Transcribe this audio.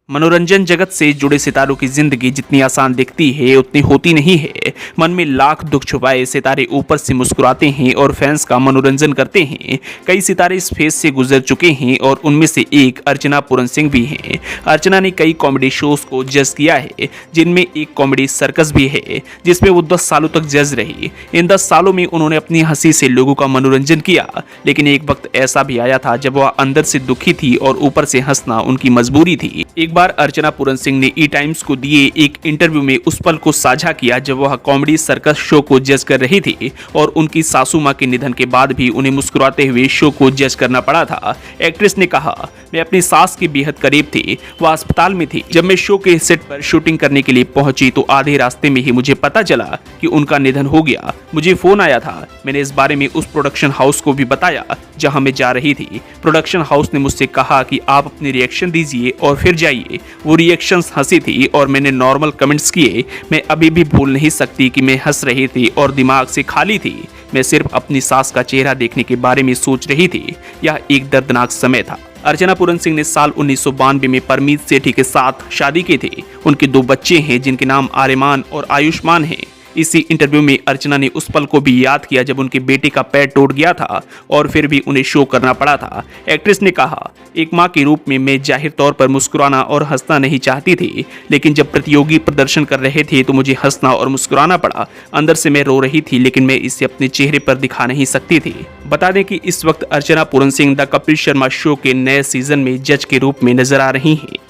मनोरंजन जगत से जुड़े सितारों की जिंदगी जितनी आसान दिखती है उतनी होती नहीं है। मन में लाख दुख छुपाए सितारे ऊपर से मुस्कुराते हैं और फैंस का मनोरंजन करते हैं। कई सितारे इस फेज से गुजर चुके हैं और उनमें से एक अर्चना पूरन सिंह भी हैं। अर्चना ने कई कॉमेडी शोज को जज किया है, जिनमें एक कॉमेडी सर्कस भी है जिसमें वो 10 सालों तक जज रही। इन 10 सालों में उन्होंने अपनी हंसी से लोगों का मनोरंजन किया, लेकिन एक वक्त ऐसा भी आया था जब वह अंदर से दुखी थी और ऊपर से हंसना उनकी मजबूरी थी। एक बार अर्चना पूरन सिंह ने ई टाइम्स को दिए एक इंटरव्यू में उस पल को साझा किया जब वह कॉमेडी सर्कस शो को जज कर रही थी और उनकी सासू मां के निधन के बाद भी उन्हें मुस्कुराते हुए शो को जज करना पड़ा था। एक्ट्रेस ने कहा, मैं अपनी सास के बेहद करीब थी, वह अस्पताल में थी। जब मैं शो के सेट पर शूटिंग करने के लिए पहुंची तो आधे रास्ते में ही मुझे पता चला कि उनका निधन हो गया। मुझे फोन आया था, मैंने इस बारे में उस प्रोडक्शन हाउस को भी बताया जहां मैं जा रही थी। प्रोडक्शन हाउस ने मुझसे कहा कि आप अपनी रिएक्शन दीजिए और फिर जाइए। वो रिएक्शंस हंसी थी और मैंने नॉर्मल कमेंट्स किए। मैं अभी भी भूल नहीं सकती कि मैं हंस रही थी और दिमाग से खाली थी। मैं सिर्फ अपनी सास का चेहरा देखने के बारे में सोच रही थी। यह एक दर्दनाक समय था। अर्चना पूरन सिंह ने साल 1992 में परमीत सेठी के साथ शादी की थी। उनके 2 बच्चे हैं जिनके नाम आर्यमान और आयुष्मान हैं। इसी इंटरव्यू में अर्चना ने उस पल को भी याद किया जब उनके बेटे का पैर टूट गया था और फिर भी उन्हें शो करना पड़ा था। एक्ट्रेस ने कहा, एक मां के रूप में मैं जाहिर तौर पर मुस्कुराना और हंसना नहीं चाहती थी, लेकिन जब प्रतियोगी प्रदर्शन कर रहे थे तो मुझे हंसना और मुस्कुराना पड़ा। अंदर से मैं रो रही थी, लेकिन मैं इसे अपने चेहरे पर दिखा नहीं सकती थी। बता दें कि इस वक्त अर्चना पूरन सिंह द कपिल शर्मा शो के नए सीजन में जज के रूप में नजर आ रही हैं।